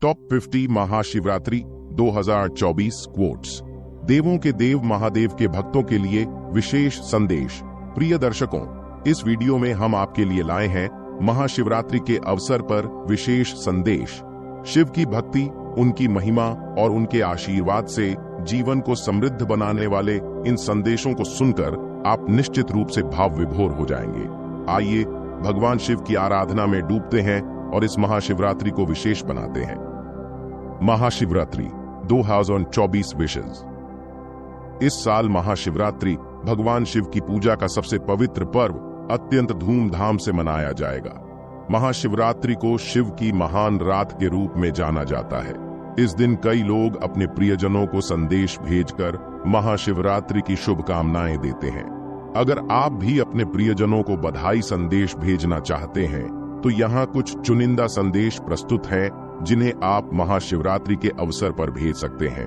Top 50 Mahashivratri 2024 quotes. देवों के देव महादेव के भक्तों के लिए विशेष संदेश। प्रिय दर्शकों, इस वीडियो में हम आपके लिए लाए हैं महाशिवरात्रि के अवसर पर विशेष संदेश। शिव की भक्ति, उनकी महिमा और उनके आशीर्वाद से जीवन को समृद्ध बनाने वाले इन संदेशों को सुनकर आप निश्चित रूप से भाव विभोर हो जाएंगे। आइए भगवान शिव की आराधना में डूबते हैं और इस महाशिवरात्रि को विशेष बनाते हैं। महाशिवरात्रि 2024 विशेष। इस साल महाशिवरात्रि भगवान शिव की पूजा का सबसे पवित्र पर्व अत्यंत धूमधाम से मनाया जाएगा। महाशिवरात्रि को शिव की महान रात के रूप में जाना जाता है। इस दिन कई लोग अपने प्रियजनों को संदेश भेजकर महाशिवरात्रि की शुभकामनाएं देते हैं। अगर आप भी अपने प्रियजनों को बधाई संदेश भेजना चाहते हैं तो यहाँ कुछ चुनिंदा संदेश प्रस्तुत हैं जिन्हें आप महाशिवरात्रि के अवसर पर भेज सकते हैं।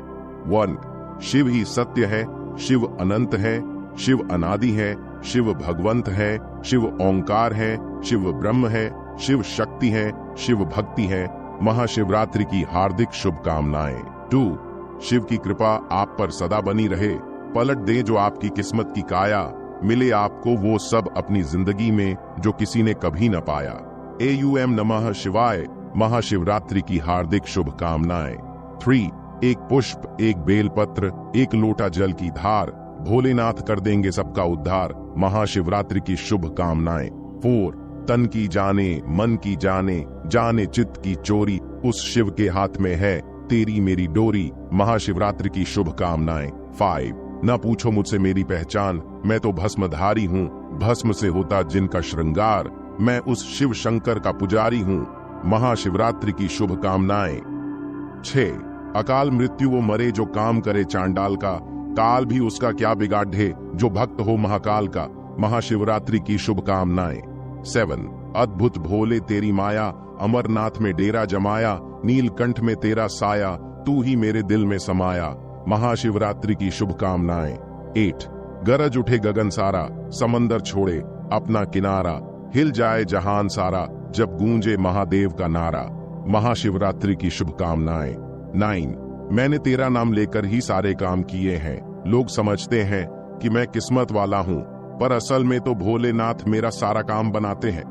1. शिव ही सत्य है, शिव अनंत है, शिव अनादि है, शिव भगवंत है, शिव ओंकार है, शिव ब्रह्म है, शिव शक्ति है, शिव भक्ति है। महाशिवरात्रि की हार्दिक शुभकामनाएं। 2. शिव की कृपा आप पर सदा बनी रहे। पलट दे जो आपकी किस्मत की काया, मिले आपको वो सब अपनी जिंदगी में जो किसी ने कभी न पाया। AUM नमः शिवाय। महाशिवरात्रि की हार्दिक शुभकामनाएं। 3. एक पुष्प, एक बेलपत्र, एक लोटा जल की धार, भोलेनाथ कर देंगे सबका उद्धार। महाशिवरात्रि की शुभकामनाएं। 4. तन की जाने, मन की जाने, जाने चित्त की चोरी, उस शिव के हाथ में है तेरी मेरी डोरी। महाशिवरात्रि की शुभकामनाएं। 5. न पूछो मुझसे मेरी पहचान, मैं तो भस्मधारी हूँ, भस्म से होता जिनका श्रृंगार, मैं उस शिव शंकर का पुजारी हूँ। महाशिवरात्रि की शुभकामनाएं। 6. अकाल मृत्यु वो मरे जो काम करे चांडाल का, काल भी उसका क्या बिगाड़े जो भक्त हो महाकाल का। महाशिवरात्रि की शुभकामनाएं। 7. अद्भुत भोले तेरी माया, अमरनाथ में डेरा जमाया, नीलकंठ में तेरा साया, तू ही मेरे दिल में समाया। महाशिवरात्रि की शुभकामनाएं। 8. गरज उठे गगन सारा, समंदर छोड़े अपना किनारा, हिल जाए जहान सारा जब गूंजे महादेव का नारा। महाशिवरात्रि की शुभकामनाएं। 9. मैंने तेरा नाम लेकर ही सारे काम किए हैं, लोग समझते हैं कि मैं किस्मत वाला हूँ, पर असल में तो भोलेनाथ मेरा सारा काम बनाते हैं।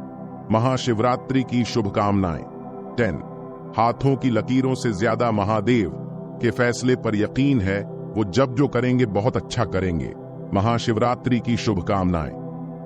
महाशिवरात्रि की शुभकामनाएं। 10. हाथों की लकीरों से ज्यादा महादेव के फैसले पर यकीन है, वो जब जो करेंगे बहुत अच्छा करेंगे। महाशिवरात्रि की शुभकामनाएं।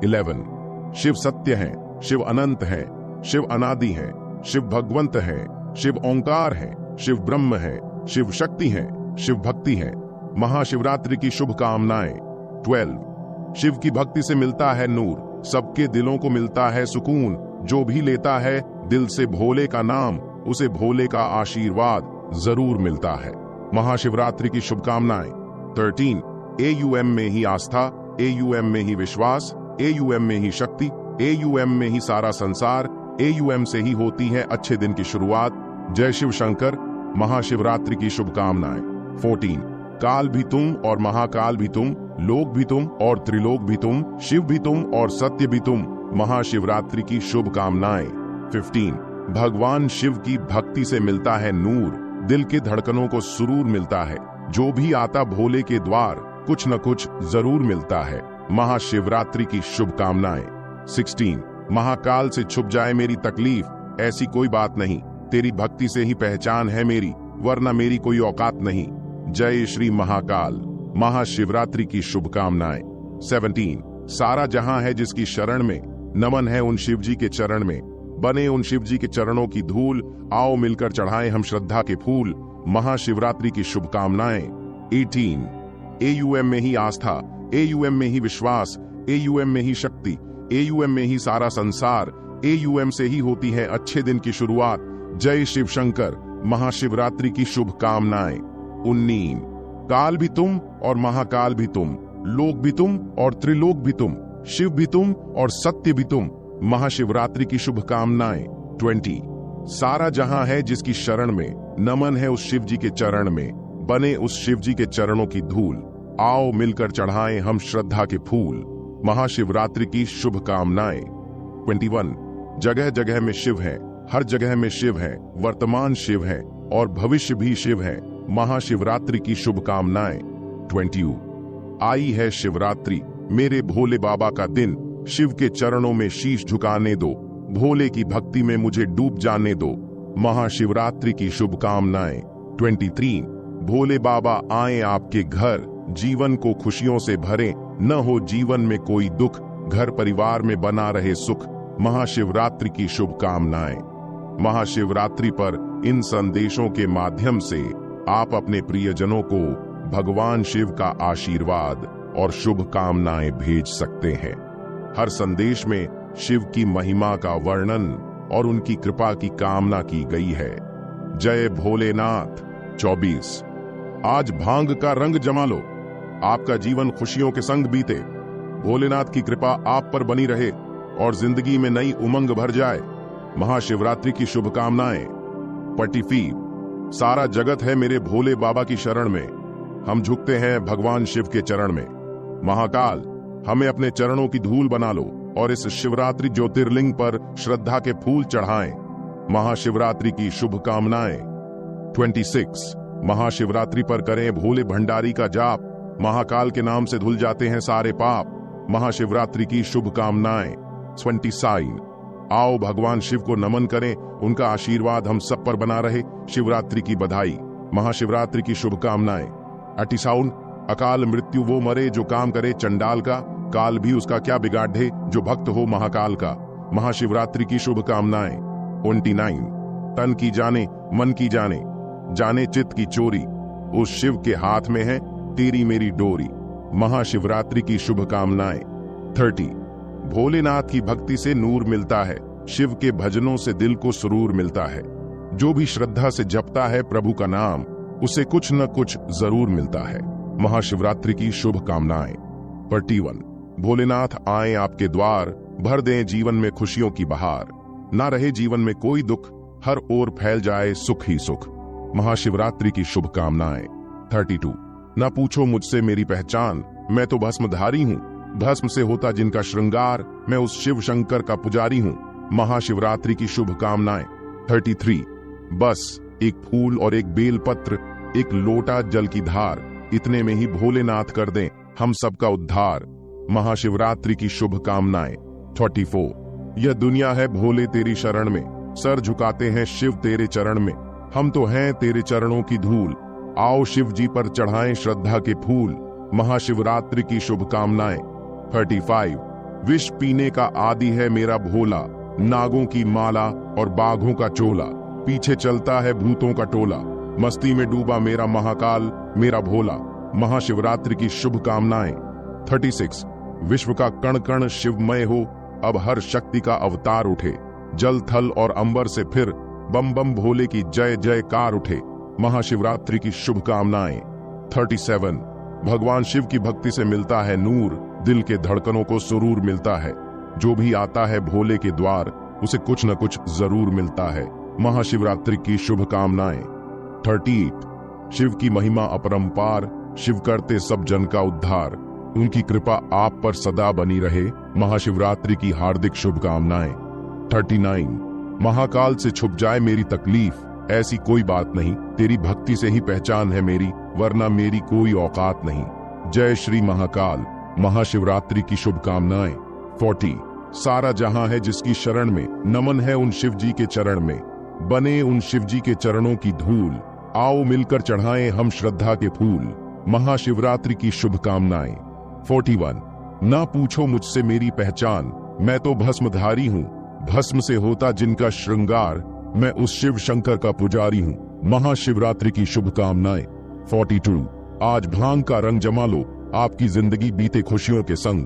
11. शिव सत्य है, शिव अनंत है, शिव अनादि है, शिव भगवंत है, शिव ओंकार है, शिव ब्रह्म है, शिव शक्ति है, शिव भक्ति है। महाशिवरात्रि की शुभकामनाएं। 12. शिव की भक्ति से मिलता है नूर, सबके दिलों को मिलता है सुकून, जो भी लेता है दिल से भोले का नाम, उसे भोले का आशीर्वाद जरूर मिलता है। महाशिवरात्रि की शुभकामनाएं। 13. AUM में ही आस्था, AUM में ही विश्वास, AUM में ही शक्ति, AUM में ही सारा संसार, AUM से ही होती है अच्छे दिन की शुरुआत। जय शिव शंकर। महाशिवरात्रि की शुभकामनाएं। 14. काल भी तुम और महाकाल भी तुम, लोक भी तुम और त्रिलोक भी तुम, शिव भी तुम और सत्य भी तुम। महाशिवरात्रि की शुभकामनाएं। 15. भगवान शिव की भक्ति से मिलता है नूर, दिल के धड़कनों को सुरूर मिलता है, जो भी आता भोले के द्वार कुछ न कुछ जरूर मिलता है। महाशिवरात्रि की शुभकामनाएं। 16. महाकाल से छुप जाए मेरी तकलीफ, ऐसी कोई बात नहीं, तेरी भक्ति से ही पहचान है मेरी, वरना मेरी कोई औकात नहीं। जय श्री महाकाल। महाशिवरात्रि की शुभकामनाएं। 17. सारा जहां है जिसकी शरण में, नमन है उन शिवजी के चरण में, बने उन शिवजी के चरणों की धूल, आओ मिलकर चढ़ाएं हम श्रद्धा के फूल। महाशिवरात्रि की शुभकामनाएं। 18. AUM में ही आस्था, AUM में ही विश्वास, AUM में ही शक्ति, AUM में ही सारा संसार, AUM से ही होती है अच्छे दिन की शुरुआत। जय शिव शंकर। महाशिवरात्रि की शुभकामनाएं। 19. काल भी तुम और महाकाल भी तुम, लोक भी तुम और त्रिलोक भी तुम, शिव भी तुम और सत्य भी तुम। महाशिवरात्रि की शुभकामनाएं। 20. सारा जहां है जिसकी शरण में, नमन है उस शिव जी के चरण में, बने उस शिव जी के चरणों की धूल, आओ मिलकर चढ़ाएं हम श्रद्धा के फूल। महाशिवरात्रि की शुभकामनाएं। 21. जगह जगह में शिव है, हर जगह में शिव है, वर्तमान शिव है, और भविष्य भी शिव है। महाशिवरात्रि की शुभकामनाएं। 20 आई है शिवरात्रि, मेरे भोले बाबा का दिन। शिव के चरणों में शीश झुकाने दो, भोले की भक्ति में मुझे डूब जाने दो। महाशिवरात्रि की शुभकामनाएं। 23 भोले बाबा आए आपके घर, जीवन को खुशियों से भरें, न हो जीवन में कोई दुख, घर परिवार में बना रहे सुख। महाशिवरात्रि की शुभकामनाएं। महाशिवरात्रि पर इन संदेशों के माध्यम से आप अपने प्रियजनों को भगवान शिव का आशीर्वाद और शुभकामनाएं भेज सकते हैं। हर संदेश में शिव की महिमा का वर्णन और उनकी कृपा की कामना की गई है। जय भोलेनाथ। 24 आज भांग का रंग जमा लो, आपका जीवन खुशियों के संग बीते। भोलेनाथ की कृपा आप पर बनी रहे और जिंदगी में नई उमंग भर जाए। महाशिवरात्रि की शुभकामनाएं। 25 सारा जगत है मेरे भोले बाबा की शरण में, हम झुकते हैं भगवान शिव के चरण में। महाकाल हमें अपने चरणों की धूल बना लो और इस शिवरात्रि ज्योतिर्लिंग पर श्रद्धा के फूल चढ़ाएं। महाशिवरात्रि की शुभकामनाएं। 26 महाशिवरात्रि पर करें भोले भंडारी का जाप, महाकाल के नाम से धुल जाते हैं सारे पाप। महाशिवरात्रि की शुभकामनाएं। 27 आओ भगवान शिव को नमन करें, उनका आशीर्वाद हम सब पर बना रहे। शिवरात्रि की बधाई। महाशिवरात्रि की शुभकामनाएं। 28 अकाल मृत्यु वो मरे जो काम करे चंडाल का, काल भी उसका क्या बिगाड़े जो भक्त हो महाकाल का। महाशिवरात्रि की शुभकामनाएं। 29 तन की जाने मन की जाने, जाने चित्त की चोरी, उस शिव के हाथ में है तेरी मेरी डोरी। महाशिवरात्रि की शुभकामनाएं। 30 भोलेनाथ की भक्ति से नूर मिलता है, शिव के भजनों से दिल को सुरूर मिलता है। जो भी श्रद्धा से जपता है प्रभु का नाम, उसे कुछ न कुछ जरूर मिलता है। महाशिवरात्रि की शुभकामनाएं। 31 भोलेनाथ आए आपके द्वार, भर दें जीवन में खुशियों की बहार। ना रहे जीवन में कोई दुख, हर ओर फैल जाए सुख ही सुख। महाशिवरात्रि की शुभकामनाएं। 32 ना पूछो मुझसे मेरी पहचान, मैं तो भस्मधारी हूँ, भस्म से होता जिनका श्रृंगार, मैं उस शिव शंकर का पुजारी हूँ। महाशिवरात्रि की शुभकामनाएं। 33 बस एक फूल और एक बेलपत्र, एक लोटा जल की धार, इतने में ही भोलेनाथ कर दें हम सबका उद्धार। महाशिवरात्रि की शुभकामनाएं। 34 यह दुनिया है भोले तेरी शरण में, सर झुकाते हैं शिव तेरे चरण में, हम तो हैं तेरे चरणों की धूल, आओ शिव जी पर चढ़ाएं श्रद्धा के फूल। महाशिवरात्रि की शुभकामनाएं। 35 विष पीने का आदि है मेरा भोला, नागों की माला और बाघों का चोला, पीछे चलता है भूतों का टोला, मस्ती में डूबा मेरा महाकाल मेरा भोला। महाशिवरात्रि की शुभकामनाएं। 36 विश्व का कण कण शिवमय हो, अब हर शक्ति का अवतार उठे, जल थल और अंबर से फिर बम बम भोले की जय जयकार उठे। महाशिवरात्रि की शुभकामनाएं। 37 भगवान शिव की भक्ति से मिलता है नूर, दिल के धड़कनों को सुरूर मिलता है, जो भी आता है भोले के द्वार उसे कुछ न कुछ जरूर मिलता है। महाशिवरात्रि की शुभकामनाएं। 38 शिव की महिमा अपरंपार, शिव करते सब जन का उद्धार, उनकी कृपा आप पर सदा बनी रहे। महाशिवरात्रि की हार्दिक शुभकामनाएं। 39 महाकाल से छुप जाए मेरी तकलीफ, ऐसी कोई बात नहीं, तेरी भक्ति से ही पहचान है मेरी, वरना मेरी कोई औकात नहीं। जय श्री महाकाल। महाशिवरात्रि की शुभकामनाएं। 40 सारा जहां है जिसकी शरण में, नमन है उन शिव जी के चरण में, बने उन शिव जी के चरणों की धूल, आओ मिलकर चढ़ाएं हम श्रद्धा के फूल। महाशिवरात्रि की शुभकामनाएं। 41 ना पूछो मुझसे मेरी पहचान, मैं तो भस्मधारी हूँ, भस्म से होता जिनका श्रृंगार, मैं उस शिव शंकर का पुजारी हूँ। महाशिवरात्रि की शुभकामनाएं। 42 आज भांग का रंग जमा लो, आपकी जिंदगी बीते खुशियों के संग,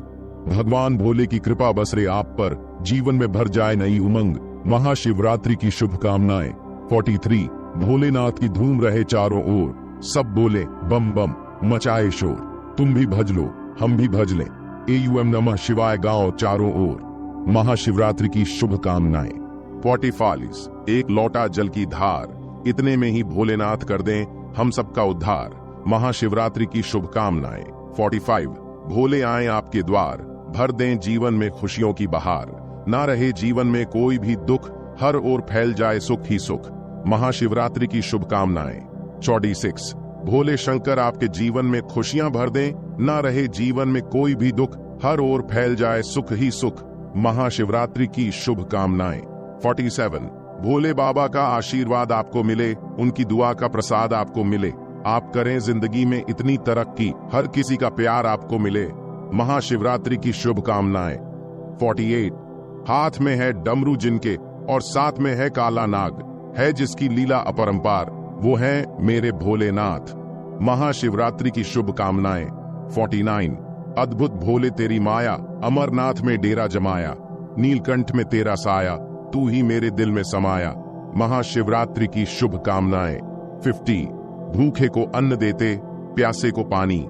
भगवान भोले की कृपा बसरे आप पर, जीवन में भर जाए नई उमंग। महाशिवरात्रि की शुभकामनाएं। 43 भोलेनाथ की धूम रहे चारों ओर, सब बोले बम बम मचाए शोर, तुम भी भज लो हम भी भज लें, AUM नमः शिवाय गाओ चारों ओर। महाशिवरात्रि की शुभकामनाएं। 45 एक लौटा जल की धार, इतने में ही भोलेनाथ कर दें हम सबका उद्धार। महाशिवरात्रि की शुभकामनाएं। 45 भोले आए आपके द्वार, भर दें जीवन में खुशियों की बहार, ना रहे जीवन में कोई भी दुख, हर ओर फैल जाए सुख ही सुख। महाशिवरात्रि की शुभकामनाएं। 46 भोले शंकर आपके जीवन में खुशियां भर दें, ना रहे जीवन में कोई भी दुख, हर ओर फैल जाए सुख ही सुख। महाशिवरात्रि की शुभकामनाएं। 47 भोले बाबा का आशीर्वाद आपको मिले, उनकी दुआ का प्रसाद आपको मिले, आप करें जिंदगी में इतनी तरक्की, हर किसी का प्यार आपको मिले। महाशिवरात्रि की शुभकामनाएं। 48 हाथ में है डमरू जिनके और साथ में है काला नाग, है जिसकी लीला अपरंपार, वो है मेरे भोलेनाथ। महाशिवरात्रि की शुभकामनाएं। 49 अद्भुत भोले तेरी माया, अमरनाथ में डेरा जमाया, नीलकंठ में तेरा साया, तू ही मेरे दिल में समाया। महाशिवरात्रि की शुभकामनाएं। 50 भूखे को अन्न देते, प्यासे को पानी,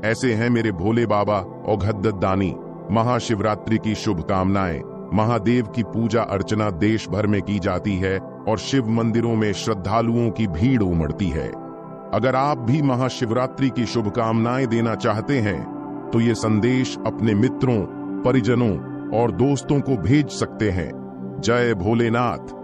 ऐसे हैं मेरे भोले बाबा औघद्दत दानी। महाशिवरात्रि की शुभकामनाएं। महादेव की पूजा अर्चना देश भर में की जाती है और शिव मंदिरों में श्रद्धालुओं की भीड़ उमड़ती है। अगर आप भी महाशिवरात्रि की शुभकामनाएं देना चाहते हैं तो ये संदेश अपने मित्रों, परिजनों और दोस्तों को भेज सकते हैं। जय भोलेनाथ।